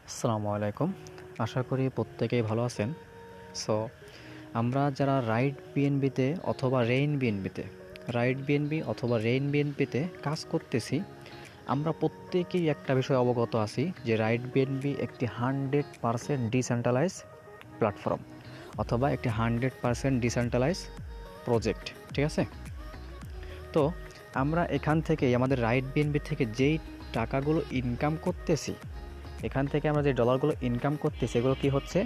আসসালামু আলাইকুম। আশা করি প্রত্যেকেই ভালো আছেন। সো আমরা যারা রাইট বিএনবি অথবা রেইন বিএনপিতে কাজ করতেছি, আমরা প্রত্যেকেই একটা বিষয়ে অবগত আছি যে রাইট বিএনবি একটি 100% ডিসেন্ট্রালাইজ প্ল্যাটফর্ম অথবা একটি 100% ডিসেন্ট্রালাইজ প্রজেক্ট। ঠিক আছে? তো আমরা এখান থেকেই আমাদের রাইট বিএনবি থেকে যেই টাকাগুলো ইনকাম করতেছি, এখান থেকে আমরা যে ডলারগুলো ইনকাম করতেছি এগুলো কি হচ্ছে,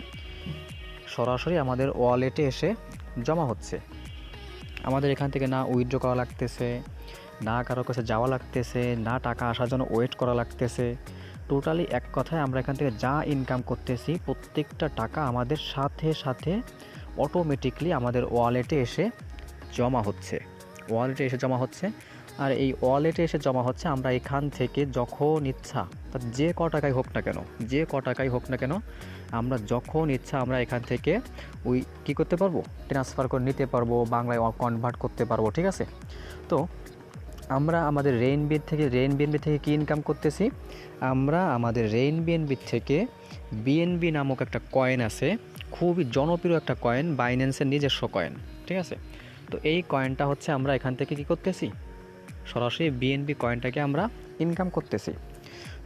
সরাসরি আমাদের ওয়ালেটে এসে জমা হচ্ছে। আমাদের এখান থেকে না উইথড্র করা লাগতেছে, না কারো কাছে যাওয়া লাগতেছে, না টাকা আসার জন্য ওয়েট করা লাগতেছে। টোটালি এক কথায় আমরা এখান থেকে যা ইনকাম করতেছি প্রত্যেকটা টাকা আমাদের সাথে সাথে অটোমেটিকলি আমাদের ওয়ালেটে এসে জমা হচ্ছে। আর এই ওয়ালেটে এসে জমা হচ্ছে, আমরা এখান থেকে যখন ইচ্ছা, যে ক টাকাই হোক না কেন আমরা যখন ইচ্ছা আমরা এখান থেকে কী করতে পারবো, ট্রান্সফার করে নিতে পারবো, বাংলায় কনভার্ট করতে পারবো। ঠিক আছে? তো আমরা আমাদের রেইন বিএনবি থেকে কী ইনকাম করতেছি, আমরা আমাদের রেইন বিএনবি থেকে বিএনবি নামক একটা কয়েন আছে, খুবই জনপ্রিয় একটা কয়েন, বাইন্যান্সের নিজস্ব কয়েন। ঠিক আছে? তো এই কয়েনটা হচ্ছে আমরা এখান থেকে কী করতেছি, সরাসরি বিএনবি কয়েনটাকে আমরা ইনকাম করতেছি।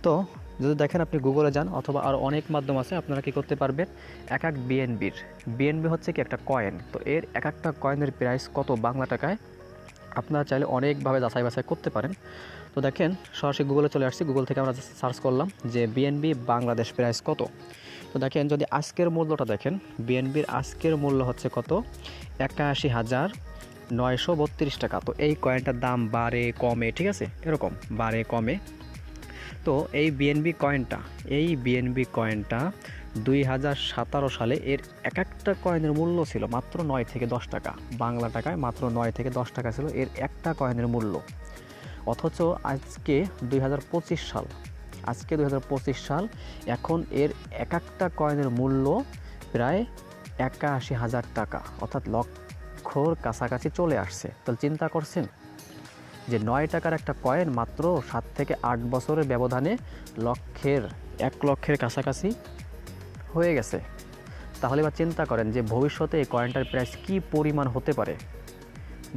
তো যদি দেখেন, আপনি গুগলে যান অথবা আর অনেক মাধ্যম আছে, আপনারা কী করতে পারবেন, এক বিএনবি হচ্ছে কি একটা কয়েন। তো এর এক একটা কয়েনের প্রাইস কত বাংলা টাকায়, আপনারা চাইলে অনেকভাবে যাচাই বাছাই করতে পারেন। তো দেখেন, সরাসরি গুগলে চলে আসছি, গুগল থেকে আমরা সার্চ করলাম যে বিএনবি বাংলাদেশ প্রাইস কত। তো দেখেন, যদি আজকের মূল্যটা দেখেন, বিএনবির আজকের মূল্য হচ্ছে কত, 81,932 টাকা। তো এই কয়েনটার দাম বাড়ে কমে, ঠিক আছে, এরকম বাড়ে কমে। তো এই বিএনবি কয়েনটা 2017 সালে এর এক একটা কয়েনের মূল্য ছিল মাত্র 9 থেকে 10 টাকা, বাংলা টাকায় মাত্র 9 থেকে 10 টাকা ছিল এর একটা কয়েনের মূল্য। অথচ আজকে 2025 সাল, এখন এর এক একটা কয়েনের মূল্য প্রায় 81,000 টাকা, অর্থাৎ লক্ষর কাছাকাছি চলে আসছে। তাহলে চিন্তা করছেন যে 9 টাকার একটা কয়েন মাত্র 7 থেকে 8 বছরের ব্যবধানে 1 লক্ষের কাছাকাছি হয়ে গেছে। তাহলে এবার চিন্তা করেন যে ভবিষ্যতে এই কয়েনটার প্রাইস কী পরিমাণ হতে পারে,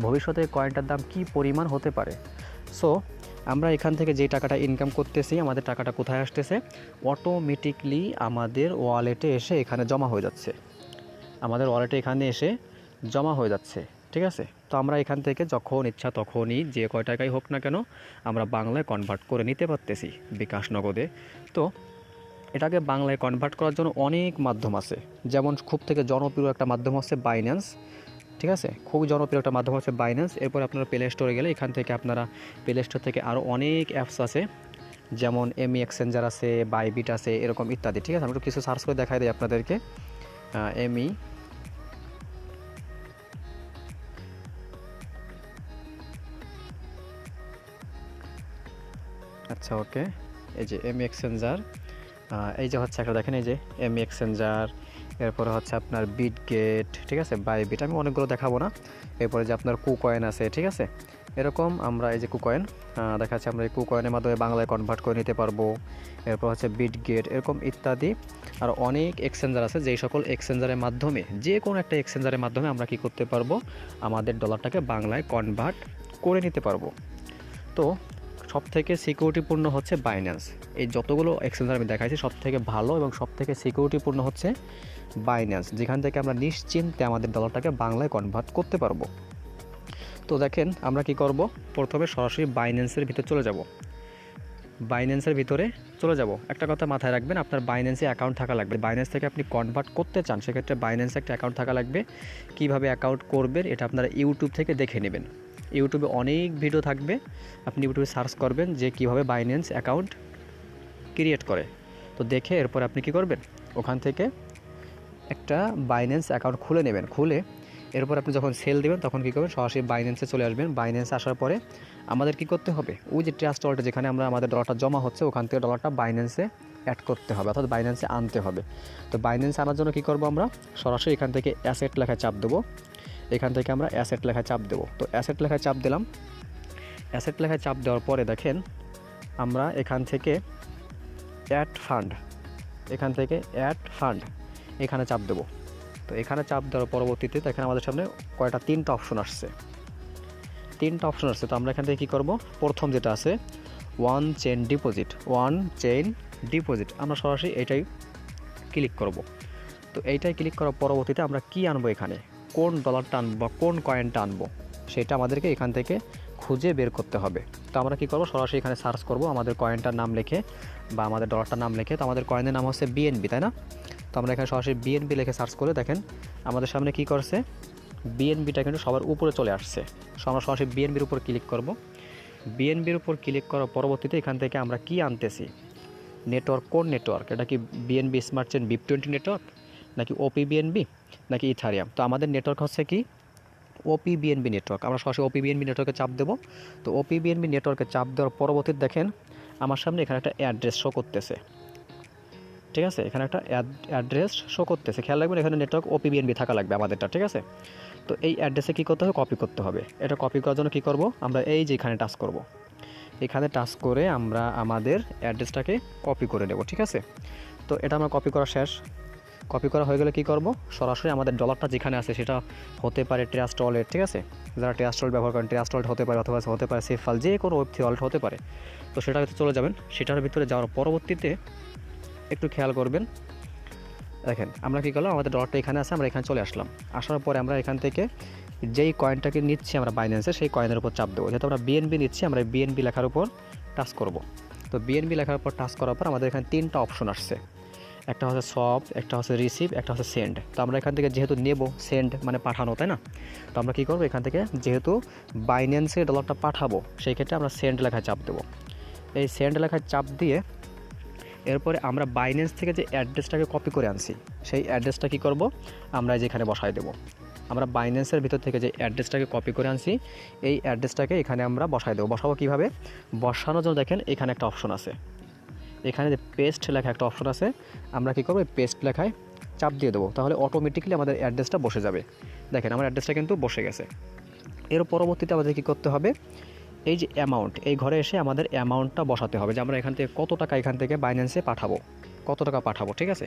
ভবিষ্যতে এই কয়েনটার দাম কী পরিমাণ হতে পারে। সো আমরা এখান থেকে যে টাকাটা ইনকাম করতেছি, আমাদের টাকাটা কোথায় আসতেছে, অটোমেটিকলি আমাদের ওয়ালেটে এসে এখানে জমা হয়ে যাচ্ছে, ঠিক আছে? তো আমরা এখান থেকে যখন ইচ্ছা তখনই যে কয় টাকাই হোক না কেন আমরা বাংলায় কনভার্ট করে নিতে পারতেছি বিকাশ নগদে। তো এটাকে বাংলায় কনভার্ট করার জন্য অনেক মাধ্যম আছে, যেমন খুব থেকে জনপ্রিয় একটা মাধ্যম হচ্ছে বাইন্যান্স। ঠিক আছে, খুবই জনপ্রিয় একটা মাধ্যম হচ্ছে বাইন্যান্স। এরপর আপনারা প্লে স্টোরে গেলে এখান থেকে আপনারা প্লে স্টোর থেকে আরও অনেক অ্যাপস আছে, যেমন এমি এক্সচেঞ্জার আছে, বাইবিট আছে, এরকম ইত্যাদি। ঠিক আছে, আমি একটু কিছু সার্চ করে দেখাই দিই আপনাদেরকে। এমি আচ্ছা, ওকে, এই যে এমি এক্সচেঞ্জার, এই যে হচ্ছে একটা দেখেন, এই যে এমি এক্সচেঞ্জার, এরপরে হচ্ছে আপনার বিটগেট, ঠিক আছে, বাইবিট, আমি অনেকগুলো দেখাবো না। এরপরে যে আপনার কুকয়েন আছে, ঠিক আছে, এরকম আমরা এই যে কুকয়েন দেখাচ্ছি, আমরা এই কুকয়েনের মাধ্যমে বাংলায় কনভার্ট করে নিতে পারবো। এরপর হচ্ছে বিটগেট, এরকম ইত্যাদি আর অনেক এক্সচেঞ্জার আছে, যেই সকল এক্সচেঞ্জারের মাধ্যমে, যে কোনো একটা এক্সচেঞ্জারের মাধ্যমে আমরা কি করতে পারবো, আমাদের ডলারটাকে বাংলায় কনভার্ট করে নিতে পারবো। তো সবথেকে সিকিউরিটিপূর্ণ হচ্ছে বাইন্যান্স। এই যতগুলো এক্সচেঞ্জার আমি দেখাইছি সবথেকে ভালো এবং সবথেকে সিকিউরিটিপূর্ণ হচ্ছে বাইন্যান্স, যেখান থেকে আমরা নিশ্চিন্তে আমাদের ডলারটাকে বাংলায় কনভার্ট করতে পারবো। তো দেখেন, আমরা কি করব, প্রথমে সরাসরি বাইন্যান্সের ভিতরে চলে যাব। একটা কথা মাথায় রাখবেন, আপনার বাইন্যান্সে অ্যাকাউন্ট থাকা লাগবে। বাইন্যান্স থেকে আপনি কনভার্ট করতে চান, সেক্ষেত্রে বাইন্যান্সে একটা অ্যাকাউন্ট থাকা লাগবে। কিভাবে অ্যাকাউন্ট করবেন এটা আপনারা ইউটিউব থেকে দেখে নেবেন। ইউটিউবে অনেক ভিডিও থাকবে, আপনি ইউটিউবে সার্চ করবেন যে কিভাবে বাইন্যান্স অ্যাকাউন্ট ক্রিয়েট করে। তো দেখে এরপর আপনি কি করবেন, ওখান থেকে একটা বাইন্যান্স অ্যাকাউন্ট খুলে নেবেন। খুলে এরপর আপনি যখন সেল দেবেন তখন কী করবেন, সরাসরি বাইন্যান্সে চলে আসবেন। বাইন্যান্সে আসার পরে আমাদের কি করতে হবে, ওই যে ট্রাস্ট ওয়ালেটে যেখানে আমাদের ডলারটা জমা হচ্ছে ওখান থেকে ডলারটা বাইন্যান্সে অ্যাড করতে হবে, অর্থাৎ বাইন্যান্সে আনতে হবে। তো বাইন্যান্সে আনার জন্য কী করবো, আমরা সরাসরি এখান থেকে অ্যাসেট লেখায় চাপ দেবো। এখান থেকে আমরা অ্যাসেট লেখায় চাপ দেবো। তো অ্যাসেট লেখায় চাপ দিলাম। অ্যাসেট লেখায় চাপ দেওয়ার পরে দেখেন, আমরা এখান থেকে অ্যাড ফান্ড এখান থেকে অ্যাড ফান্ড এখানে চাপ দেবো। তো এখানে চাপ দেওয়ার পরবর্তীতে দেখেন আমাদের সামনে তিনটা অপশন আসছে। তো আমরা এখান থেকে কী করবো, প্রথম যেটা আছে ওয়ান চেইন ডিপোজিট, আমরা সরাসরি এটাই ক্লিক করব। তো এইটাই ক্লিক করার পরবর্তীতে আমরা কি আনবো, এখানে কোন ডলারটা আনবো বা কোন কয়েনটা আনবো সেটা আমাদেরকে এখান থেকে খুঁজে বের করতে হবে। তো আমরা কি করব, সরাসরি এখানে সার্চ করব আমাদের কয়েনটার নাম লিখে বা আমাদের ডলারটার নাম লিখে। তো আমাদের কয়েনের নাম হচ্ছে বিএনবি, তাই না? তো আমরা এখানে সরাসরি বিএনবি লিখে সার্চ করে দেখেন আমাদের সামনে কি করছে, বিএনবিটা কিন্তু সবার উপরে চলে আসছে। সো আমরা সরাসরি বিএনবির উপর ক্লিক করব। বিএনবির উপর ক্লিক করার পরবর্তীতে এখান থেকে আমরা কি আনতেছি, নেটওয়ার্ক, কোন নেটওয়ার্ক, এটা কি BNB smart chain BIP20 network নাকি ওপি বিএনবি নাকি ইথারিয়াম। তো আমাদের নেটওয়ার্ক হচ্ছে কি ওপি বিএনবি নেটওয়ার্ক। আমরা সরাসরি ওপি বিএনবি নেটওয়ার্কে চাপ দেবো। তো ওপি বিএনবি নেটওয়ার্কে চাপ দেওয়ার পরবর্তীতে দেখেন আমার সামনে এখানে একটা অ্যাড্রেস শো করতেছে। ঠিক আছে, এখানে একটা অ্যাড্রেস শো করতেছে, খেয়াল রাখবেন এখানে নেটওয়ার্ক ওপি বিএনবি থাকা লাগবে আমাদেরটা। ঠিক আছে, তো এই অ্যাড্রেসে কী করতে হবে, কপি করতে হবে। এটা কপি করার জন্য কী করব, আমরা এই যে এখানে টাচ করব, এখানে টাচ করে আমরা আমাদের অ্যাড্রেসটাকে কপি করে নেব। ঠিক আছে, তো এটা আমরা কপি করা শেষ। কপি করা হয়ে গেলে কী করব, সরাসরি আমাদের ডলারটা যেখানে আছে সেটা হতে পারে ট্রাস্ট ওয়ালেট। ঠিক আছে, যারা ট্রাস্ট ওয়ালেট ব্যবহার করেন ট্রাস্ট ওয়ালেট হতে পারে, অথবা হতে পারে সেফ ফাইল, যে কোনো Web3 ওয়ালেট হতে পারে। তো সেটার ভিতরে চলে যাবেন। সেটার ভিতরে যাওয়ার পরবর্তীতে একটু খেয়াল করবেন, দেখেন আমরা কী করলাম, আমাদের ডলারটা এখানে আছে, আমরা এখানে চলে আসলাম। আসার পরে আমরা এখান থেকে যেই কয়েনটাকে নিচ্ছি আমরা বাইন্যান্সে, সেই কয়েনের উপর চাপ দেবো। যেহেতু আমরা বিএনবি নিচ্ছি, আমরা বিএনবি লেখার উপর টাচ করব। তো বিএনবি লেখার উপর টাচ করার পর আমাদের এখানে তিনটা অপশন আসছে, একটা হচ্ছে সফট, একটা হচ্ছে রিসিভ, একটা হচ্ছে সেন্ড। তো আমরা এখান থেকে যেহেতু নেব, সেন্ড মানে পাঠানো, তাই না? তো আমরা কী করবো, এখান থেকে যেহেতু বাইন্যান্সে ডলারটা পাঠাবো সেই ক্ষেত্রে আমরা সেন্ড লেখায় চাপ দেবো। এই সেন্ড লেখায় চাপ দিয়ে এরপরে আমরা বাইন্যান্স থেকে যে অ্যাড্রেসটাকে কপি করে আনছি সেই অ্যাড্রেসটা কী করব, আমরা যেখানে বসায় দেবো। আমরা বাইন্যান্সের ভিতর থেকে যে অ্যাড্রেসটাকে কপি করে আনছি এই অ্যাড্রেসটাকে এখানে আমরা বসায় দেবো। বসাবো কীভাবে, বসানোর জন্য দেখেন এখানে একটা অপশন আছে, এখানে যে পেস্ট লেখা একটা অপশন আছে, আমরা কী করবো, পেস্ট লেখায় চাপ দিয়ে দেবো। তাহলে অটোমেটিক্যালি আমাদের অ্যাড্রেসটা বসে যাবে। দেখেন আমার অ্যাড্রেসটা কিন্তু বসে গেছে। এর পরবর্তীতে আমাদের কী করতে হবে, এই যে অ্যামাউন্ট, এই ঘরে এসে আমাদের অ্যামাউন্টটা বসাতে হবে যে আমরা এখান থেকে কত টাকা এখান থেকে বাইন্যান্সে পাঠাবো, কত টাকা পাঠাবো। ঠিক আছে,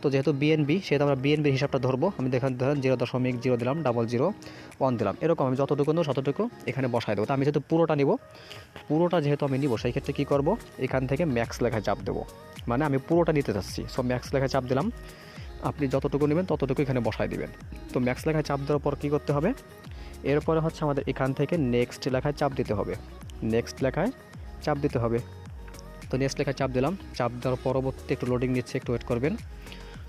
তো যেহেতু বিএনবি সেহেতু আমরা বিএনবির হিসাবটা ধরবো। আমি ধরেন 0.0 দিলাম, 001 দিলাম, এরকম আমি যতটুকু নেব ততটুকু এখানে বসাই দেবো। তো আমি যেহেতু পুরোটা নিব, যেহেতু আমি নিব সেই ক্ষেত্রে কী করব, এখান থেকে ম্যাক্স লেখায় চাপ দেবো, মানে আমি পুরোটা নিতে চাচ্ছি। সো ম্যাক্স লেখায় চাপ দিলাম, আপনি যতটুকু নেবেন ততটুকু এখানে বসাই দিবেন। তো ম্যাক্স লেখায় চাপ দেওয়ার পর কী করতে হবে, এরপরে হচ্ছে আমাদের এখান থেকে নেক্সট লেখায় চাপ দিতে হবে। তো নেক্সট লেখায় চাপ দিলাম, চাপ দেওয়ার পরবর্তী একটু লোডিং নিচ্ছে, একটু ওয়েট করবেন।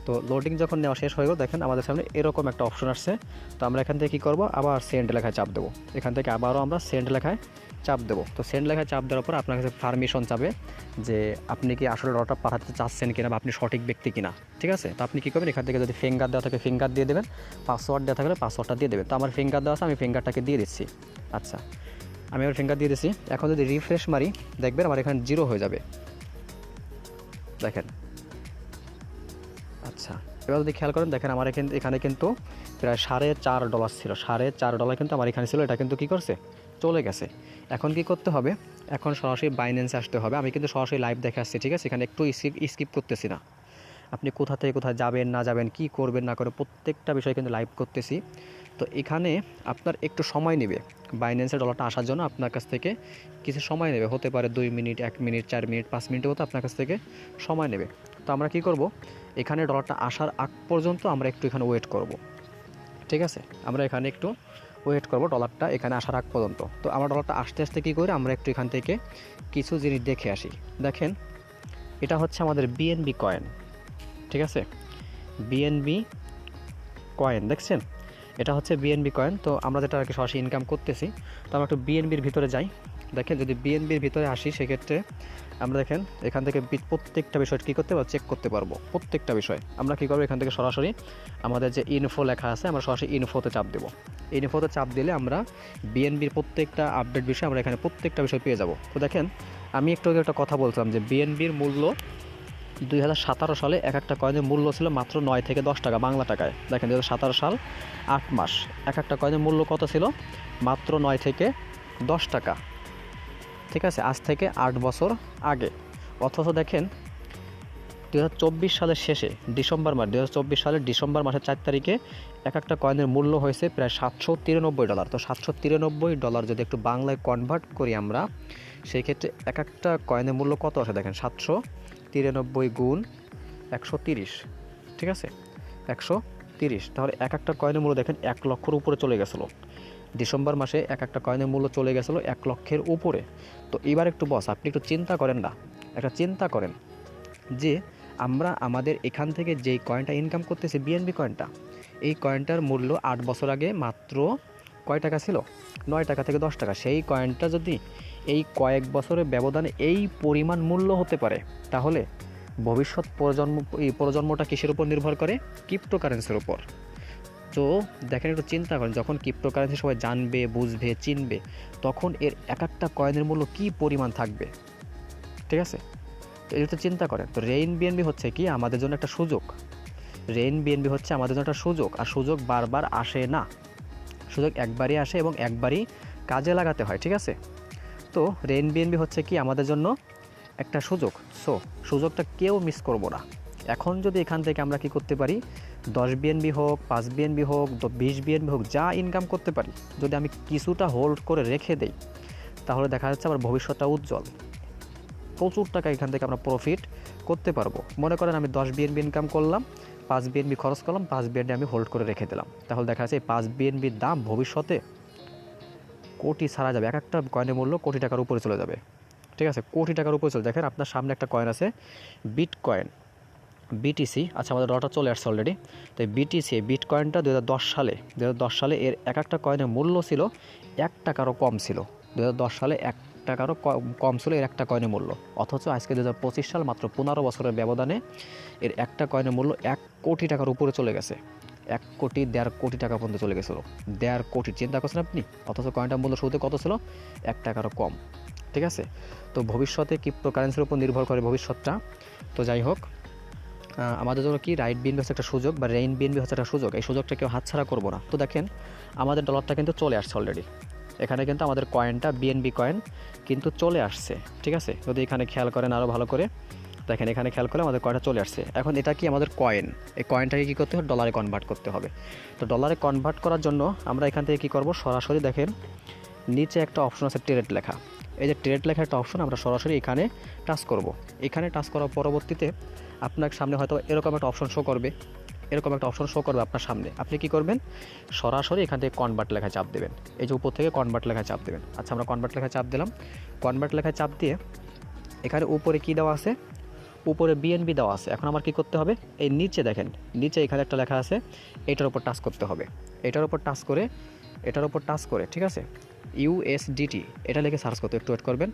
তো লোডিং যখন নেওয়া শেষ হয়ে গেল দেখেন আমাদের সামনে এরকম একটা অপশন আসছে। তো আমরা এখান থেকে কী করবো, আবার সেন্ড লেখায় চাপ দেবো। এখান থেকে আবারও আমরা সেন্ড লেখায় চাপ দেবো। তো সেন্ড লেখায় চাপ দেওয়ার পর আপনার কাছে পারমিশন চাবে যে আপনি কি আসলে ডলারটা পাঠাতে চাচ্ছেন কিনা বা আপনি সঠিক ব্যক্তি কিনা। ঠিক আছে, তো আপনি কী করবেন, এখান থেকে যদি ফিঙ্গার দেওয়া থাকে ফিঙ্গার দিয়ে দেবেন, পাসওয়ার্ড দেওয়া থাকলে পাসওয়ার্ডটা দিয়ে দেবেন। তো আমার ফিঙ্গার দেওয়া আছে, আমি ফিঙ্গারটাকে দিয়ে দিচ্ছি। আচ্ছা, আমি আমার ফিঙ্গার দিয়ে দিচ্ছি। এখন যদি রিফ্রেশ মারি দেখবেন আমার এখানে 0 হয়ে যাবে, দেখেন। আচ্ছা, এবার যদি খেয়াল করেন দেখেন আমার এখানে কিন্তু প্রায় $4.5 ছিল, $4.5 কিন্তু আমার এখানে ছিল, এটা কিন্তু কী করছে, চলে গেছে। এখন কি করতে হবে, এখন সরাসরি বাইন্যান্সে আসতে হবে। আমি কিন্তু সরাসরি লাইভ দেখে আসছি। ঠিক আছে, এখানে একটু স্কিপ করতেছি না। আপনি কোথা থেকে কোথায় যাবেন না যাবেন, কি করবেন না করে প্রত্যেকটা বিষয় কিন্তু লাইভ করতেছি। তো এখানে আপনার একটু সময় নেবে, বাইন্যান্সের ডলারটা আসার জন্য আপনার কাছ থেকে কিছু সময় নেবে, হতে পারে 2 মিনিট, 1 মিনিট, 4 মিনিট, 5 মিনিটের মতো আপনার কাছ থেকে সময় নেবে। তো আমরা কি করব, এখানে ডলারটা আসার আগ পর্যন্ত আমরা একটু এখানে ওয়েট করব। ঠিক আছে, আমরা এখানে একটু ওয়েট করব ডলারটা এখানে আসার আগ পর্যন্ত। তো আমরা ডলারটা আস্তে আস্তে কী করে আমরা একটু এখান থেকে কিছু জিনিস দেখে আসি। দেখেন এটা হচ্ছে আমাদের বিএনবি কয়েন। ঠিক আছে, বিএনবি কয়েন দেখছেন, এটা হচ্ছে বিএনবি কয়েন। তো আমরা যেটা আর কি সরাসরি ইনকাম করতেছি। তো আমরা একটু বিএনবির ভিতরে যাই। দেখেন যদি বিএনবির ভিতরে আসি সেক্ষেত্রে আমরা দেখেন এখান থেকে প্রত্যেকটা বিষয় কী করতে পারবো, চেক করতে পারবো প্রত্যেকটা বিষয়। আমরা কী করবো, এখান থেকে সরাসরি আমাদের যে ইনফো লেখা আছে আমরা সরাসরি ইনফোতে চাপ দেবো। ইনফোতে চাপ দিলে আমরা বিএনবির প্রত্যেকটা আপডেট বিষয় আমরা এখানে প্রত্যেকটা বিষয় পেয়ে যাব। তো দেখেন আমি একটু আগে একটা কথা বলছিলাম যে বিএনবির মূল্য 2017 সালে এক একটা কয়েনের মূল্য ছিল মাত্র 9 থেকে 10 টাকা বাংলা টাকায়। দেখেন 2017 সাল 8 মাস এক একটা কয়েনের মূল্য কত ছিল, মাত্র 9 থেকে 10 টাকা। ঠিক আছে, আজ থেকে 8 বছর আগে। অথচ দেখেন 2024 সালের শেষে ডিসেম্বর মাস 2024 সালের ডিসেম্বর মাসের 4 তারিখে এক একটা কয়েনের মূল্য হয়েছে প্রায় $793। তো $793 যদি একটু বাংলায় কনভার্ট করি আমরা, সেই ক্ষেত্রে এক একটা কয়েনের মূল্য কত আসে দেখেন, 793 গুণ 130, ঠিক আছে, 130। তাহলে এক একটা কয়েনের মূল্য দেখেন 1 লক্ষের উপরে চলে গেছিলো। ডিসেম্বর মাসে এক একটা কয়েনের মূল্য চলে গেছিলো 1 লক্ষের উপরে। তো এবার একটু বস, আপনি একটু চিন্তা করেন না, একটা চিন্তা করেন যে আমরা আমাদের এখান থেকে যেই কয়েনটা ইনকাম করতেছি বিএনবি কয়েনটা, এই কয়েনটার মূল্য 8 বছর আগে মাত্র কয় টাকা ছিল, 9 টাকা থেকে 10 টাকা। সেই কয়েনটা যদি এই কয়েক বছরের ব্যবধানে এই পরিমাণ মূল্য হতে পারে, তাহলে ভবিষ্যৎ প্রজন্মটা কিসের উপর নির্ভর করে, ক্রিপ্টোকারেন্সির উপর। তো দেখেন একটু চিন্তা করেন, যখন ক্রিপ্টোকারেন্সি সবাই জানবে, বুঝবে, চিনবে, তখন এর এক একটা কয়েনের মূল্য কী পরিমাণ থাকবে, ঠিক আছে। তো এটা চিন্তা করেন। তো রেইন বিএনবি হচ্ছে কি আমাদের জন্য একটা সুযোগ, রেইন বিএনবি হচ্ছে আমাদের জন্য একটা সুযোগ, আর সুযোগ বারবার আসে না, সুযোগ একবারই আসে এবং একবারই কাজে লাগাতে হয়, ঠিক আছে। তো রেইন বিএনবি হচ্ছে কি আমাদের জন্য একটা সুযোগ, সো সুযোগটা কেউ মিস করব না। এখন যদি এখান থেকে আমরা কি করতে পারি, 10 বিএনবি হোক, 5 বিএনবি হোক, 20 বিএনবি হোক, যা ইনকাম করতে পারি, যদি আমি কিছুটা হোল্ড করে রেখে দেই, তাহলে দেখা যাচ্ছে আমার ভবিষ্যৎটা উজ্জ্বল, প্রচুর টাকা এখান থেকে আমরা প্রফিট করতে পারবো। মনে করেন আমি 10 বিএনবি ইনকাম করলাম, 5 বিএনবি খরচ করলাম, 5 বিএনবি আমি হোল্ড করে রেখে দিলাম, তাহলে দেখা যাচ্ছে এই 5 বিএনবির দাম ভবিষ্যতে কোটি ছাড়া যাবে, এক একটা কয়েনের মূল্য কোটি টাকার উপরে চলে যাবে, ঠিক আছে, কোটি টাকার উপরে চলে। দেখেন আপনার সামনে একটা কয়েন আছে বিটকয়েন, বিটিসি। আচ্ছা, আমাদের ডলারটা চলে আসছে অলরেডি। তো এই বিটিসি, বিটকয়েনটা 2010 সালে এর এক একটা কয়েনের মূল্য ছিল 1 টাকারও কম ছিল। 2010 সালে 1 টাকারও কম ছিল এর একটা কয়েনের মূল্য, অথচ আজকে 2025 সাল, মাত্র 15 বছরের ব্যবধানে এর একটা কয়েনের মূল্য 1 কোটি টাকার উপরে চলে গেছে। 1 কোটি 1.5 কোটি টাকা পর্যন্ত চলে গেছিলো, 1.5 কোটি, চিন্তা করছেন আপনি। অথচ কয়েনটার মূল্য শুরুতে কত ছিল, 1 টাকারও কম, ঠিক আছে। তো ভবিষ্যতে ক্রিপ্টোকারেন্সির উপর নির্ভর করে ভবিষ্যৎটা। তো যাই হোক, আমাদের জন্য কি রাইট বিএনবি হচ্ছে একটা সুযোগ, বা রেইন বিএনবি হচ্ছে একটা সুযোগ, এই সুযোগটা কেউ হাতছাড়া করবো না। তো দেখেন আমাদের ডলারটা কিন্তু চলে আসছে অলরেডি, এখানে কিন্তু আমাদের কয়েনটা বিএনবি কয়েন কিন্তু চলে আসছে, ঠিক আছে। যদি এখানে খেয়াল করেন আরও ভালো করে, দেখেন এখানে খেয়াল করলে আমাদের কয়েনটা চলে আসছে। এখন এটা কি আমাদের কয়েন, এই কয়েনটাকে কী করতে হবে, ডলারে কনভার্ট করতে হবে। তো ডলারে কনভার্ট করার জন্য আমরা এখান থেকে কী করব, সরাসরি দেখেন নিচে একটা অপশন আছে ট্রেড লেখা, এই যে ট্রেড লেখা একটা অপশন, আমরা সরাসরি এখানে টাচ করব। এখানে টাচ করার পরবর্তীতে আপনার সামনে হয়তো এরকম একটা অপশন শো করবে, আপনার সামনে। আপনি কি করবেন, সরাসরি এখান থেকে কনভার্ট লেখায় চাপ দেবেন, এই যে উপর থেকে কনভার্ট লেখায় চাপ দেবেন। আচ্ছা, আমরা কনভার্ট লেখায় চাপ দিলাম। কনভার্ট লেখায় চাপ দিয়ে এখানে উপরে কি দেওয়া আছে, উপরে বিএনবি দেওয়া আছে। এখন আমার কি করতে হবে, এই নিচে দেখেন, নিচে এখানে একটা লেখা আছে, এটার উপর টাচ করতে হবে। এটার উপর টাচ করে, ঠিক আছে, USDT এটা লিখে সার্চ করতে, একটু ওয়েট করবেন,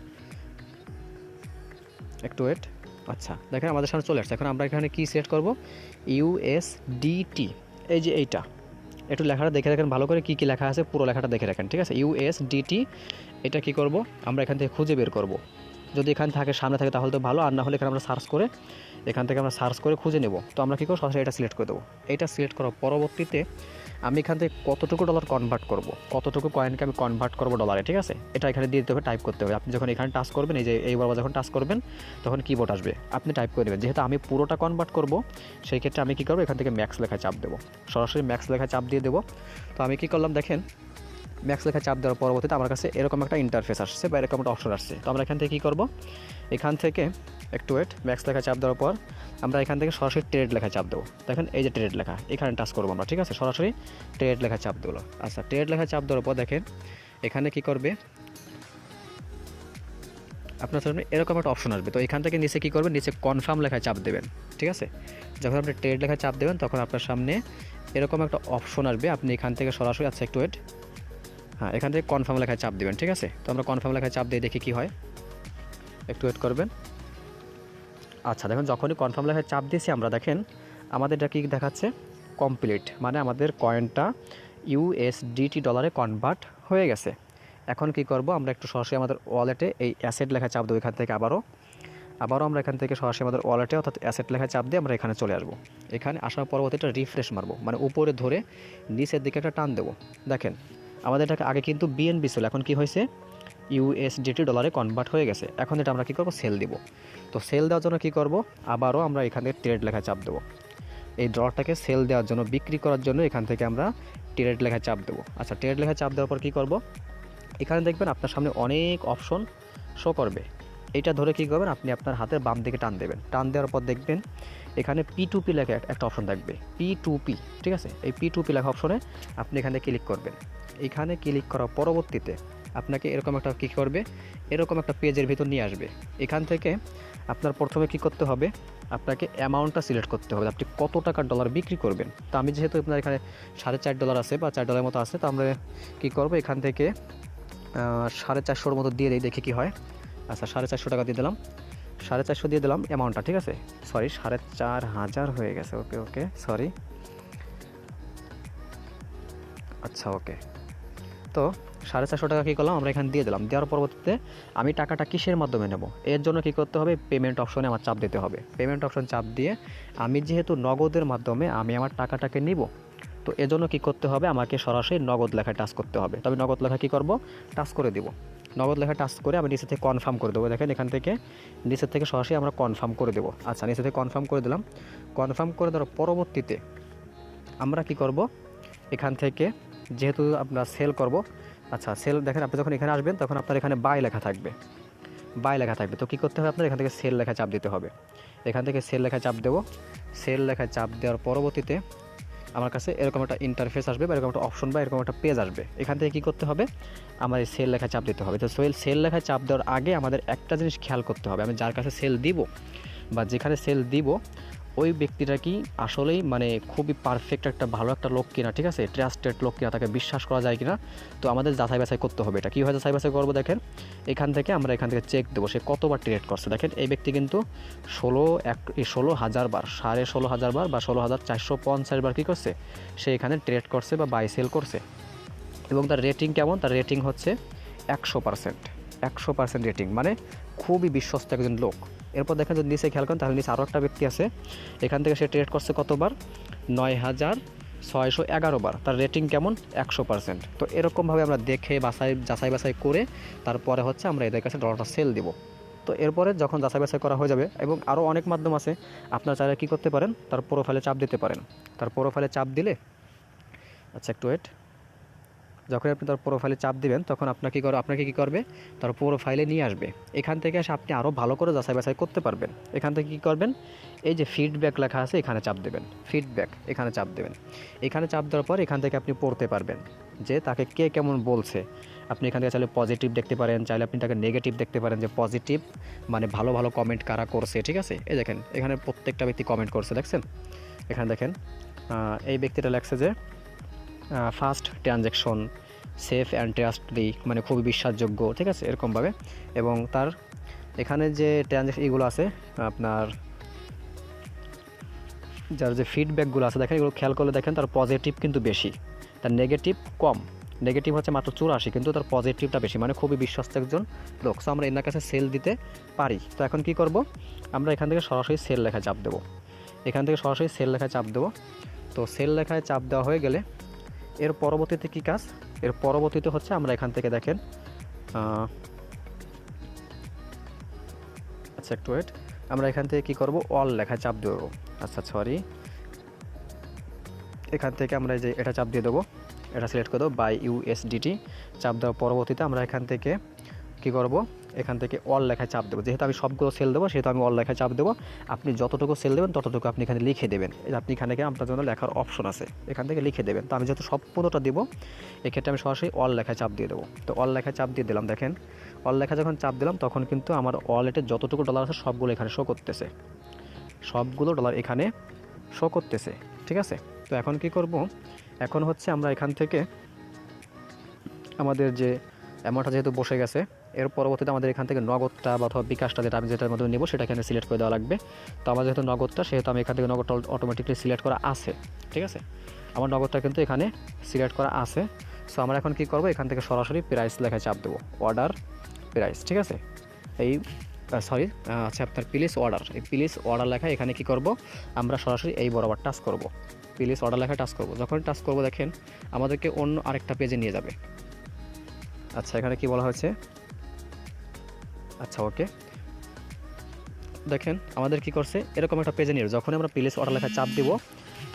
একটু ওয়েট। আচ্ছা, দেখেন আমাদের সামনে চলে আসছে। এখন আমরা এখানে কি সিলেক্ট করব, USDT, এই যে এইটা, একটু লেখাটা দেখে রাখেন ভালো করে, কি লেখা আছে পুরো লেখাটা দেখে রাখেন, ঠিক আছে। USDT এটা কি করব, আমরা এখান থেকে খুঁজে বের করব। যদি এখানে থাকে, সামনে থাকে, তাহলে তো ভালো, আর না হলে এখানে আমরা এখান থেকে সার্চ করে খুঁজে নেব। তো আমরা কী করবো, সরাসরি এটা সিলেক্ট করে দেবো। এটা সিলেক্ট করার পরবর্তীতে আমি এখান থেকে কতটুকু ডলার কনভার্ট করব, কতটুকু কয়েনকে আমি কনভার্ট করবো ডলারে, ঠিক আছে, এটা এখানে দিয়ে দিতে হবে, টাইপ করতে হবে। আপনি যখন এখানে টাচ করবেন, এই যে এইবার যখন টাচ করবেন, তখন কিবোর্ড আসবে, আপনি টাইপ করে দেবেন। যেহেতু আমি পুরোটা কনভার্ট করব, সেই ক্ষেত্রে আমি কী করবো, এখান থেকে ম্যাক্স লেখায় চাপ দেবো, সরাসরি ম্যাক্স লেখায় চাপ দিয়ে দেবো। তো আমি কী করলাম দেখেন, ম্যাক্স লেখা চাপ দেওয়ার পরবর্তীতে আমার কাছে এরকম একটা ইন্টারফেস আসছে, বা এরকম একটা অপশন আসছে। তো আমরা এখান থেকে কী করবো, এখান থেকে একটু ওয়েট, ম্যাক্স লেখা চাপ দেওয়ার পর আমরা এখান থেকে সরাসরি ট্রেড লেখা চাপ দেবো। দেখেন এই যে ট্রেড লেখা, এখানে টাচ করবো আমরা, ঠিক আছে, সরাসরি ট্রেড লেখা চাপ দেবো। আচ্ছা, ট্রেড লেখা চাপ দেওয়ার পর দেখেন এখানে কি করবে, আপনার সামনে এরকম একটা অপশন আসবে। তো এখান থেকে নিচে কী করবেন, নিচে কনফার্ম লেখা চাপ দেবেন, ঠিক আছে। যখন আপনি ট্রেড লেখা চাপ দেবেন, তখন আপনার সামনে এরকম একটা অপশন আসবে, আপনি এখান থেকে সরাসরি, আচ্ছা একটু ওয়েট, হ্যাঁ, এখান থেকে কনফার্ম লেখায় চাপ দেবেন, ঠিক আছে। তো আমরা কনফার্ম লেখায় চাপ দিয়ে দেখি কী হয়, একটু ওয়েট করবেন। আচ্ছা, দেখুন যখনই কনফার্ম লেখায় চাপ দিয়েছি আমরা, দেখেন আমাদের এটা কি দেখাচ্ছে, কমপ্লিট, মানে আমাদের কয়েনটা USDT ডলারে কনভার্ট হয়ে গেছে। এখন কি করব, আমরা একটু সরাসরি আমাদের ওয়ালেটে এই অ্যাসেট লেখা চাপ দেবো, এখান থেকে আবারও আমরা এখান থেকে সরাসরি আমাদের ওয়ালেটে অর্থাৎ অ্যাসেট লেখা চাপ দিয়ে আমরা এখানে চলে আসবো। এখানে আসার পরবর্তীটা রিফ্রেশ মারবো, মানে উপরে ধরে নিচের দিকে একটা টান দেবো। দেখেন আমাদের এটাকে আগে কিন্তু বিএনবি ছিল, এখন কি হয়েছে, ইউএসডিটি ডলারে কনভার্ট হয়ে গেছে। এখন এটা আমরা কী করবো, সেল দিব। তো সেল দেওয়ার জন্য কী করব, আবারও আমরা এখান থেকে ট্রেড লেখা চাপ দেবো। এই ডলারটাকে সেল দেওয়ার জন্য, বিক্রি করার জন্য এখান থেকে আমরা ট্রেড লেখা চাপ দেবো। আচ্ছা, ট্রেড লেখা চাপ দেওয়ার পর কী করব, এখানে দেখবেন আপনার সামনে অনেক অপশন শো করবে। এইটা ধরে কী করবেন, আপনি আপনার হাতের বাম দিকে টান দেবেন। টান দেওয়ার পর দেখবেন এখানে P2P লেখা একটা অপশন থাকবে, P2P, ঠিক আছে। এই P2P লেখা অপশনে আপনি এখানে ক্লিক করবেন। এখানে ক্লিক করার পরবর্তীতে আপনাকে এরকম একটা কী করবে, এরকম একটা পেজের ভিতর নিয়ে আসবে। এখান থেকে আপনার প্রথমে কী করতে হবে, আপনাকে অ্যামাউন্টটা সিলেক্ট করতে হবে, আপনি কত টাকার ডলার বিক্রি করবেন। তো আমি যেহেতু আপনার এখানে $4.5 আছে বা $4 মতো আছে, তো আমরা কী করবো, এখান থেকে 450 মতো দিয়ে দিই, দেখি কী হয়। আচ্ছা, 450 টাকা দিয়ে দিলাম, 450 দিয়ে দিলাম অ্যামাউন্টটা, ঠিক আছে। সরি, 4500 হয়ে গেছে। ওকে ওকে, সরি। আচ্ছা, ওকে। তো 450 টাকা কী করলাম, আমরা এখানে দিয়ে দিলাম। দেওয়ার পরবর্তীতে আমি টাকাটা কিসের মাধ্যমে নেব, এর জন্য কী করতে হবে, পেমেন্ট অপশনে আমার চাপ দিতে হবে। পেমেন্ট অপশন চাপ দিয়ে আমি যেহেতু নগদের মাধ্যমে আমি আমার টাকাটাকে নিব, তো এজন্য কী করতে হবে, আমাকে সরাসরি নগদ লেখায় টাচ করতে হবে। তবে নগদ লেখা কী করব, টাচ করে দিব। নগদ লেখা টাচ করে আমি নিচে থেকে কনফার্ম করে দেবো। দেখেন এখান থেকে নিচের থেকে সরাসরি আমরা কনফার্ম করে দেবো। আচ্ছা, নিচে থেকে কনফার্ম করে দিলাম। কনফার্ম করে দেওয়ার পরবর্তীতে আমরা কি করব, এখান থেকে যেহেতু আমরা সেল করব, আচ্ছা সেল, দেখেন আপনি যখন এখানে আসবেন তখন আপনার এখানে বাই লেখা থাকবে, বাই লেখা থাকবে। তো কী করতে হবে, আপনার এখান থেকে সেল লেখা চাপ দিতে হবে। এখান থেকে সেল লেখা চাপ দেবো। সেল লেখা চাপ দেওয়ার পরবর্তীতে আমার কাছে এরকম একটা ইন্টারফেস আসবে বা এরকম একটা অপশন বা এরকম একটা পেজ আসবে। এখান থেকে কী করতে হবে, আমার এই সেল লেখা চাপ দিতে হবে। তো সেল লেখা চাপ দেওয়ার আগে আমাদের একটা জিনিস খেয়াল করতে হবে, আমি যার কাছে সেল দিব বা যেখানে সেল দিব ওই ব্যক্তিটা কি আসলেই মানে খুবই পারফেক্ট একটা ভালো একটা লোক কিনা, ঠিক আছে, ট্রাস্টেড লোক কিনা, তাকে বিশ্বাস করা যায় কিনা। তো আমাদের যাচাই বাছাই করতে হবে। এটা কীভাবে যাচাই বাছাই করবো, দেখেন এখান থেকে আমরা এখান থেকে চেক দেবো সে কতবার ট্রেড করছে। দেখেন এই ব্যক্তি কিন্তু 16,000 বার, 16,500 বার বা 16,450 বার কী করছে, সে এখানে ট্রেড করছে বা বাই সেল করছে। এবং তার রেটিং কেমন, তার রেটিং হচ্ছে 100%, 100% রেটিং, মানে খুবই বিশ্বস্ত একজন লোক। এরপর দেখেন যদি নিচে খেয়াল করেন তাহলে নিচে আরও একটা ব্যক্তি আছে, এখান থেকে সে ট্রেড করছে কতবার, 9,611 বার, তার রেটিং কেমন, 100%। তো এরকমভাবে আমরা দেখে যাচাই বাছাই করে তারপরে হচ্ছে আমরা এদের কাছে ডলারটা সেল দিব। তো এরপরে যখন যাচাই বাছাই করা হয়ে যাবে, এবং আরও অনেক মাধ্যম আছে, আপনারা চাইলে কী করতে পারেন, তার প্রোফাইলে চাপ দিতে পারেন। তার প্রোফাইলে চাপ দিলে, আচ্ছা একটু ওয়েট, যখন আপনি তার প্রোফাইলে চাপ দিবেন তখন আপনাকে কী করবে, তার প্রোফাইলে নিয়ে আসবে। এখান থেকে এসে আপনি আরও ভালো করে যাচাই বাছাই করতে পারবেন। এখান থেকে কী করবেন, এই যে ফিডব্যাক লেখা আছে এখানে চাপ দেবেন, ফিডব্যাক এখানে চাপ দেবেন। এখানে চাপ দেওয়ার পর এখান থেকে আপনি পড়তে পারবেন যে তাকে কে কেমন বলছে। আপনি এখান থেকে চাইলে পজিটিভ দেখতে পারেন, চাইলে আপনি তাকে নেগেটিভ দেখতে পারেন, যে পজিটিভ মানে ভালো ভালো কমেন্ট কারা করছে, ঠিক আছে। এই দেখেন এখানে প্রত্যেকটা ব্যক্তি কমেন্ট করছে, দেখছেন এখানে দেখেন এই ব্যক্তিটা লেখছে যে ফার্স্ট ট্রানজ্যাকশন, সেফ অ্যান্ড ট্রাস্টলি, মানে খুবই বিশ্বাসযোগ্য, ঠিক আছে, এরকমভাবে। এবং তার এখানে যে ট্রানজ্যাকশন এগুলো আছে, আপনার যার যে ফিডব্যাকগুলো আছে দেখেন, এগুলো খেয়াল করলে দেখেন তার পজিটিভ কিন্তু বেশি, তার নেগেটিভ কম। নেগেটিভ হচ্ছে মাত্র 84, কিন্তু তার পজিটিভটা বেশি, মানে খুবই বিশ্বস্ত একজন লোক। সো আমরা এনার কাছে সেল দিতে পারি। তো এখন কি করব, আমরা এখান থেকে সরাসরি সেল লেখায় চাপ দেবো। এখান থেকে সরাসরি সেল লেখায় চাপ দেবো। তো সেল লেখায় চাপ দেওয়া হয়ে গেলে এর পরবর্তীতে কী কাজ, এর পরবর্তীতে হচ্ছে আমরা এখান থেকে দেখেন, আচ্ছা একটু ওয়েট, আমরা এখান থেকে কী করব, অল লেখায় চাপ দেবো। আচ্ছা সরি, এখান থেকে আমরা এই যে এটা চাপ দিয়ে দেবো, এটা সিলেক্ট করে দেবো বাই ইউএসডিটি। চাপ দেওয়ার পরবর্তীতে আমরা এখান থেকে কী করব, এখান থেকে অল লেখায় চাপ দেবো। যেহেতু আমি সবগুলো সেল দেবো সেহেতু আমি অল লেখায় চাপ দেবো। আপনি যতটুকু সেল দেবেন ততটুকু আপনি এখানে লিখে দেবেন। আপনি এখানে আপনার জন্য লেখার অপশন আছে, এখান থেকে লিখে দেবেন। তো আমি যেহেতু সম্পূর্ণটা দেবো, এক্ষেত্রে আমি সরাসরি অল লেখায় চাপ দিয়ে দেবো। তো অল লেখায় চাপ দিয়ে দিলাম। দেখেন অল লেখা যখন চাপ দিলাম তখন কিন্তু আমার ওয়ালেটে যতটুকু ডলার আছে সবগুলো এখানে শো করতেছে, সবগুলো ডলার এখানে শো করতেছে, ঠিক আছে। তো এখন কি করব, এখন হচ্ছে আমরা এখান থেকে আমাদের যে অ্যামাউন্টটা যেহেতু বসে গেছে, এর পরবর্তীতে আমাদের এখান থেকে নগদটা বা অথবা বিকাশটা যেটা আমি যেটার মাধ্যমে নেব সেটা এখানে সিলেক্ট করে দেওয়া লাগবে। তো আমার যেহেতু নগদটা, সেহেতু আমি এখান থেকে নগদটা অটোমেটিকলি সিলেক্ট করা আছে, ঠিক আছে। আমার নগদটা কিন্তু এখানে সিলেক্ট করা আছে। সো আমরা এখন কী করবো, এখান থেকে সরাসরি প্রাইস লেখায় চাপ দেবো, অর্ডার প্রাইস, ঠিক আছে। এই সরি আচ্ছা আপনার প্লিজ অর্ডার, এই প্লিজ অর্ডার লেখা এখানে কি করব, আমরা সরাসরি এই বরাবর টাচ করব, প্লিজ অর্ডার লেখা টাচ করব। যখন টাচ করব দেখেন আমাদেরকে অন্য আরেকটা পেজে নিয়ে যাবে। আচ্ছা এখানে কি বলা হয়েছে, আচ্ছা ওকে, দেখেন আমাদের কি করছে, এরকম একটা পেজে নিয়ে যখনই আমরা প্লেস অর্ডার লেখা চাপ দিব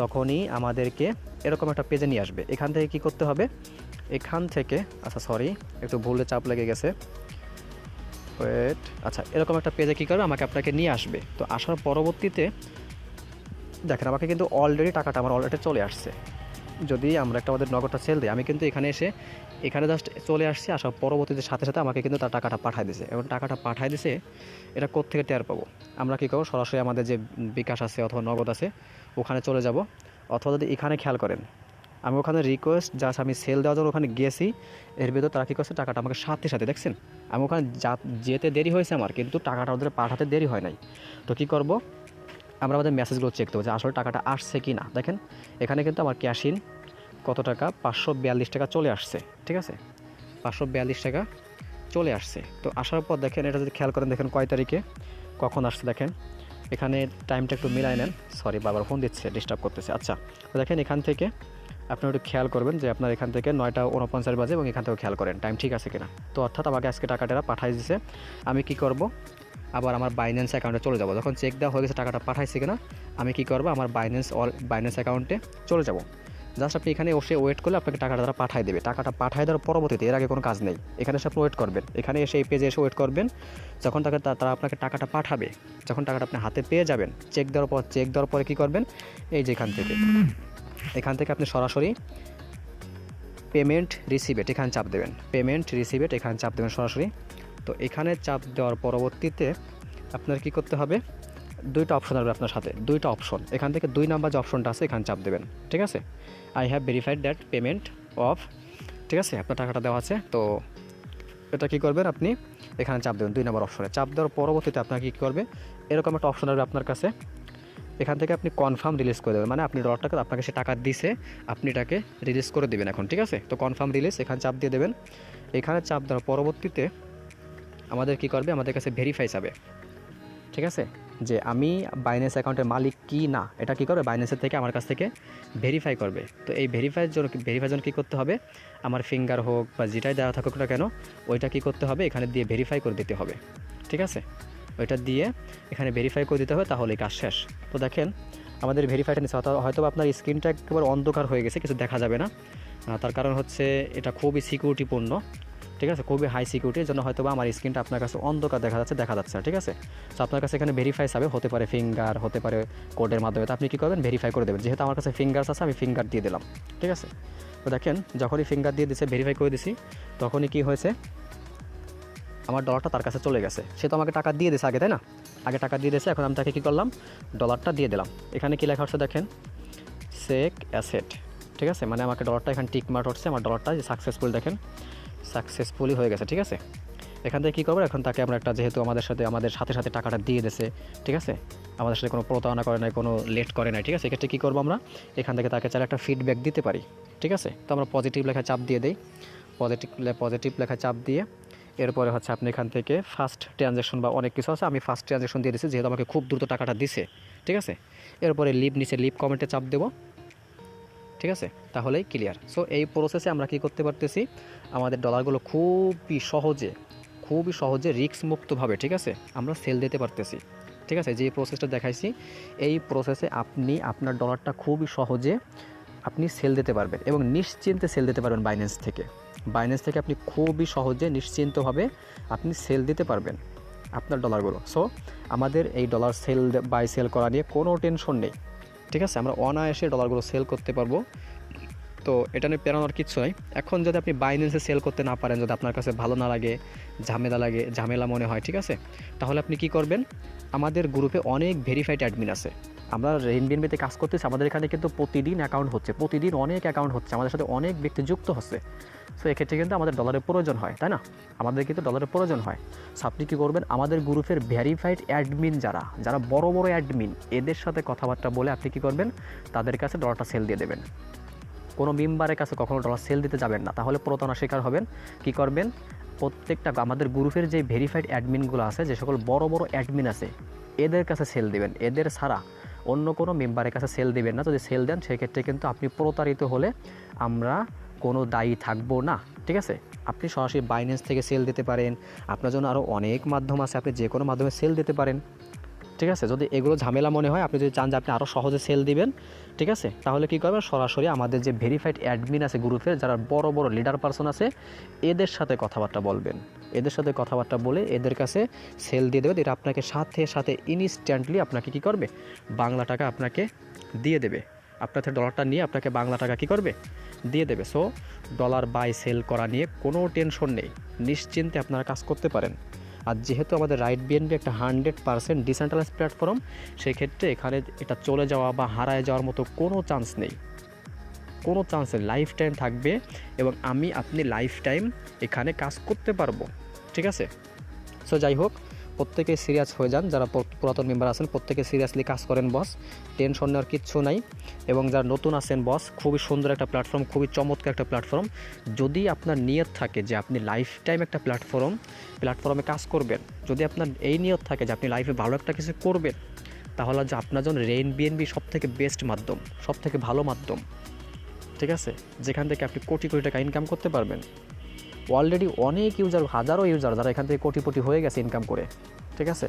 তখনই আমাদেরকে এরকম একটা পেজে নিয়ে আসবে। এখান থেকে কি করতে হবে, এখান থেকে আচ্ছা সরি একটু ভুলে চাপ লেগে গেছে, ওয়েট, আচ্ছা এরকম একটা পেজে কী করবে, আপনাকে নিয়ে আসবে। তো আসার পরবর্তীতে দেখেন আমাকে কিন্তু অলরেডি টাকাটা আমার অলরেডি চলে আসছে। যদি আমরা একটা আমাদের নগদটা সেল দিই, আমি কিন্তু এখানে জাস্ট চলে আসছি, আসার পরবর্তীতে সাথে সাথে আমাকে কিন্তু তার টাকাটা পাঠায় দিছে। এবং টাকাটা পাঠায় দিছে, এটা কোত্থেকে টের পাবো, আমরা কী করবো, সরাসরি আমাদের যে বিকাশ আছে অথবা নগদ আছে ওখানে চলে যাব। অথবা যদি এখানে খেয়াল করেন, আমি ওখানে রিকোয়েস্ট জাস্ট আমি সেল দেওয়ার জন্য ওখানে গেছি, এর ভিতর তারা কী করছে, টাকাটা আমাকে সাথে সাথে দেখছেন, আমি ওখানে যেতে দেরি হয়েছে আমার, কিন্তু টাকাটা ওদের পাঠাতে দেরি হয় নাই। তো কী করব, আমরা আমাদের মেসেজগুলো চেক করবো যে আসলে টাকাটা আসছে কি না। দেখেন এখানে কিন্তু আমার ক্যাশ ইন কত টাকা, 542 টাকা চলে আসছে, ঠিক আছে, 542 টাকা চলে আসছে। তো আসার পর দেখেন এটা যদি খেয়াল করেন, দেখেন কয় তারিখে কখন আসছে, দেখেন এখানে টাইমটা একটু মিলাই নেন, সরি বারবার ফোন দিচ্ছে, ডিস্টার্ব করতেছে। আচ্ছা তো দেখেন এখান থেকে আপনি একটু খেয়াল করবেন যে আপনার এখান থেকে 9:49 বাজে, এবং এখান থেকেও খেয়াল করেন টাইম ঠিক আছে কিনা। তো অর্থাৎ আমাকে আজকে টাকাটা পাঠাই দিছে। আমি কি করব, আবার আমার বাইন্যান্স অ্যাকাউন্টে চলে যাব। যখন চেক দেওয়া হয়ে গেছে টাকাটা পাঠাইছে কিনা, আমি কি করব, আমার বাইন্যান্স অ্যাকাউন্টে চলে যাব। জাস্ট আপনি এখানে বসে ওয়েট করলে আপনাকে টাকাটা তারা পাঠিয়ে দেবে। টাকাটা পাঠিয়ে দেওয়ার পরবর্তীতে, এর আগে কোনো কাজ নেই, এখানে এসে আপনি ওয়েট করবেন, এখানে এসে এই পেজে এসে ওয়েট করবেন। যখন তারা আপনাকে টাকাটা পাঠাবে, যখন টাকাটা আপনি হাতে পেয়ে যাবেন, চেক দেওয়ার পরে কী করবেন, এই যে এখান থেকে আপনি সরাসরি পেমেন্ট রিসিভেট এখানে চাপ দেবেন, পেমেন্ট রিসিভেট এখানে চাপ দেবেন সরাসরি। তো এখানে চাপ দেওয়ার পরবর্তীতে আপনার কি করতে হবে, দুইটা অপশন আসবে আপনার সাথে, দুইটা অপশন, এখান থেকে 2 নাম্বার যে অপশনটা আছে এখানে চাপ দেবেন, ঠিক আছে, I have verified that payment of, ঠিক আছে, আপনার টাকাটা দেওয়া আছে। তো এটা কী করবেন, আপনি এখানে চাপ দেবেন 2 নাম্বার অপশনে। চাপ দেওয়ার পরবর্তীতে আপনার কী করবে, এরকম একটা অপশন আসবে আপনার কাছে, এখান থেকে আপনি কনফার্ম রিলিজ করে দেবেন, মানে আপনি ডলারটাকে আপনাকে সে টাকা দিছে, আপনি এটাকে রিলিজ করে দেবেন এখন, ঠিক আছে। তো কনফার্ম রিলিজ এখানে চাপ দিয়ে দেবেন। এখানে চাপ দেওয়ার পরবর্তীতে আমাদের কি করবে, আমাদের কাছে ভেরিফাই যাবে, ঠিক আছে, যে আমি বাইন্যান্স অ্যাকাউন্টের মালিক কি না, এটা কী করবে, বাইন্যান্সের থেকে আমার কাছ থেকে ভেরিফাই করবে। তো এই ভেরিফাইয়ের জন্য কী করতে হবে, আমার ফিঙ্গার হোক বা যেটাই দেওয়া থাকুক না কেন, ওইটা কী করতে হবে, এখানে দিয়ে ভেরিফাই করে দিতে হবে, ঠিক আছে, ওইটা দিয়ে এখানে ভেরিফাই করে দিতে হবে, তাহলেই কাজ শেষ। তো দেখেন আমাদের ভেরিফাইটা নিচ্ছে, হয়তো আপনার স্ক্রিনটা একেবারে অন্ধকার হয়ে গেছে, কিছু দেখা যাবে না, তার কারণ হচ্ছে এটা খুবই সিকিউরিটিপূর্ণ, ঠিক আছে, খুবই হাই সিকিউরিটির জন্য হয়তো বা আমার স্ক্রিনটা আপনার কাছে অন্ধকার দেখা যাচ্ছে, ঠিক আছে। তো আপনার কাছে এখানে ভেরিফাই যাবে, হতে পারে ফিঙ্গার, হতে পারে কোডের মাধ্যমে। তো আপনি কী করবেন, ভেরিফাই করে দেবেন। যেহেতু আমার কাছে ফিঙ্গার্স আছে, আমি ফিঙ্গার দিয়ে দিলাম, ঠিক আছে। তো দেখেন যখনই ফিঙ্গার দিয়ে দিছে, ভেরিফাই করে দিছি, তখনই কী হয়েছে, আমার ডলারটা তার কাছে চলে গেছে। সে তো আমাকে টাকা দিয়ে দিয়েছে আগে, তাই না, আগে টাকা দিয়ে দিয়েছে, এখন আমি তাকে কী করলাম, ডলারটা দিয়ে দিলাম। এখানে কী লেখা হচ্ছে দেখেন, সেক অ্যাসেট, ঠিক আছে, মানে আমাকে ডলারটা এখানে টিক মার্ক হচ্ছে, আমার ডলারটা সাকসেসফুল, দেখেন সাকসেসফুলি হয়ে গেছে, ঠিক আছে। এখান থেকে কী করবো, এখন তাকে আমরা একটা, যেহেতু আমাদের সাথে টাকাটা দিয়ে দিয়েছে, ঠিক আছে, আমাদের সাথে কোনো প্রতারণা করে নাই, কোনো লেট করে নাই, ঠিক আছে, এক্ষেত্রে কী করবো, আমরা এখান থেকে তাকে চাইলে একটা ফিডব্যাক দিতে পারি, ঠিক আছে। তো আমরা পজিটিভ লেখা চাপ দিয়ে দিই, পজিটিভ লেখা চাপ দিয়ে এরপরে হচ্ছে আপনি এখান থেকে ফার্স্ট ট্রানজ্যাকশন বা অনেক কিছু আছে, আমি ফার্স্ট ট্রানজ্যাকশন দিয়ে দিচ্ছি, যেহেতু আমাকে খুব দ্রুত টাকাটা দিছে, ঠিক আছে। এরপরে নিচে লিভ কমেন্টে চাপ দেবো, ঠিক আছে, তাহলেই ক্লিয়ার। সো এই প্রসেসে আমরা কি করতে পারতেছি, আমাদের ডলারগুলো খুবই সহজে রিস্ক মুক্তভাবে, ঠিক আছে, আমরা সেল দিতে পারতেছি, ঠিক আছে। যে প্রসেসটা দেখাইছি, এই প্রসেসে আপনি আপনার ডলারটা খুবই সহজে আপনি সেল দিতে পারবেন এবং নিশ্চিন্তে সেল দিতে পারবেন বাইন্যান্স থেকে আপনি খুবই সহজে নিশ্চিন্তভাবে আপনি সেল দিতে পারবেন আপনার ডলারগুলো। সো আমাদের এই ডলার সেল করা নিয়ে কোনো টেনশন নেই, ঠিক আছে, আমরা অনায়াসে ডলারগুলো সেল করতে পারবো। তো এটা নিয়ে পেরানোর কিচ্ছু নাই। এখন যদি আপনি বাইন্যান্সে সেল করতে না পারেন, যদি আপনার কাছে ভালো না লাগে, ঝামেলা মনে হয়, ঠিক আছে, তাহলে আপনি কি করবেন, আমাদের গ্রুপে অনেক ভেরিফাইড অ্যাডমিন আছে, আমরা রেনবিএনবিতে কাজ করতেছি, আমাদের এখানে কিন্তু প্রতিদিন অনেক অ্যাকাউন্ট হচ্ছে, আমাদের সাথে অনেক ব্যক্তি যুক্ত হচ্ছে। সো এক্ষেত্রে কিন্তু আমাদের ডলারের প্রয়োজন হয়, তাই না, আমাদের কিন্তু ডলারের প্রয়োজন হয়। সো আপনি কী করবেন, আমাদের গ্রুপের ভেরিফাইড অ্যাডমিন যারা বড় অ্যাডমিন, এদের সাথে কথাবার্তা বলে আপনি কী করবেন, তাদের কাছে ডলারটা সেল দিয়ে দেবেন। কোনো মেম্বারের কাছে কখনো ডলার সেল দিতে যাবেন না, তাহলে প্রতারণার শিকার হবেন। কী করবেন, প্রত্যেকটা আমাদের গ্রুপের যে ভেরিফাইড অ্যাডমিনগুলো আছে, যে সকল বড় অ্যাডমিন আছে, এদের কাছে সেল দিবেন, এদের ছাড়া অন্য কোনো মেম্বারের কাছে সেল দিবেন না। যদি সেল দেন সেক্ষেত্রে কিন্তু আপনি প্রতারিত হলে আমরা কোনো দায়ী থাকবো না, ঠিক আছে। আপনি সরাসরি বাইন্যান্স থেকে সেল দিতে পারেন, আপনার জন্য আরও অনেক মাধ্যম আছে, আপনি যে কোনো মাধ্যমে সেল দিতে পারেন, ঠিক আছে। যদি এগুলো ঝামেলা মনে হয়, আপনি যদি চান যে আপনি আরও সহজে সেল দিবেন, ঠিক আছে, তাহলে কী করবেন, সরাসরি আমাদের যে ভেরিফাইড অ্যাডমিন আছে গ্রুপের, যারা বড় বড় লিডার পারসন আছে, এদের সাথে কথাবার্তা বলবেন। এদের সাথে কথাবার্তা বলে এদের কাছে সেল দিয়ে দেবেন। এটা আপনাকে সাথে সাথে ইনস্ট্যান্টলি আপনাকে কী করবে, বাংলা টাকা আপনাকে দিয়ে দেবে। আপনার থেকে ডলারটা নিয়ে আপনাকে বাংলা টাকা কী করবে, দিয়ে দেবে। সো ডলার বাই সেল করা নিয়ে কোনো টেনশন নেই, নিশ্চিন্তে আপনারা কাজ করতে পারেন। আর যেহেতু আমাদের রাইট বিএনবি একটা 100% ডিসেন্ট্রালাইজ প্ল্যাটফর্ম, সেই ক্ষেত্রে এখানে এটা চলে যাওয়া বা হারায় যাওয়ার মতো কোনো চান্স নেই, কোনো চান্স নেই। লাইফ টাইম থাকবে এবং আপনি লাইফ টাইম এখানে কাজ করতে পারবো, ঠিক আছে। সো যাই হোক, প্রত্যেকে সিরিয়াস হয়ে যান, যারা পুরাতন মেম্বার আছেন প্রত্যেকে সিরিয়াসলি কাজ করেন বস, টেনশন নেওয়ার কিচ্ছু নাই। এবং যারা নতুন আছেন বস, খুবই সুন্দর একটা প্ল্যাটফর্ম, খুবই চমৎকার একটা প্ল্যাটফর্ম। যদি আপনার নিয়ত থাকে যে আপনি লাইফ টাইম একটা প্ল্যাটফর্মে কাজ করবেন, যদি আপনার এই নিয়ত থাকে যে আপনি লাইফে ভালো একটা কিছু করবেন, তাহলে যে আপনার জন্য রেইন বিএনবি সবথেকে বেস্ট মাধ্যম, সবথেকে ভালো মাধ্যম, ঠিক আছে, যেখান থেকে আপনি কোটি কোটি টাকা ইনকাম করতে পারবেন। অলরেডি অনেক ইউজার, হাজারো ইউজার যারা এখান থেকে কোটিপতি হয়ে গেছে ইনকাম করে, ঠিক আছে।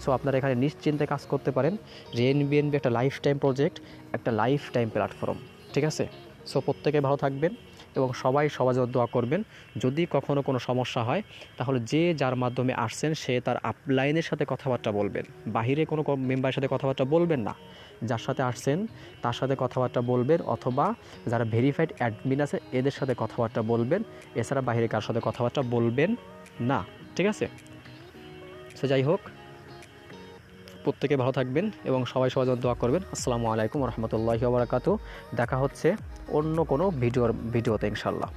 সো আপনারা এখানে নিশ্চিন্তে কাজ করতে পারেন। রেইন বিএনবি একটা লাইফ টাইম প্রজেক্ট, একটা লাইফ টাইম প্ল্যাটফর্ম, ঠিক আছে। সো প্রত্যেকে ভালো থাকবেন এবং সবাই সবার জন্য দোয়া করবেন। যদি কখনো কোনো সমস্যা হয়, তাহলে যে যার মাধ্যমে আসছেন সে তার আপলাইনের সাথে কথাবার্তা বলবেন, বাহিরে কোনো মেম্বারের সাথে কথাবার্তা বলবেন না। যার সাথে আসছেন তার সাথে কথাবার্তা বলবেন, অথবা যারা ভেরিফাইড অ্যাডমিন আছে এদের সাথে কথাবার্তা বলবেন, এছাড়া বাইরে কার সাথে কথাবার্তা বলবেন না, ঠিক আছে। সো যাই হোক, প্রত্যেকে ভালো থাকবেন এবং সবাই সবার জন্য দোয়া করবেন। আসসালামু আলাইকুম রহমতুল্লাহি ওয়া বারাকাতুহু। দেখা হচ্ছে অন্য কোনো ভিডিওতে ইনশাল্লাহ।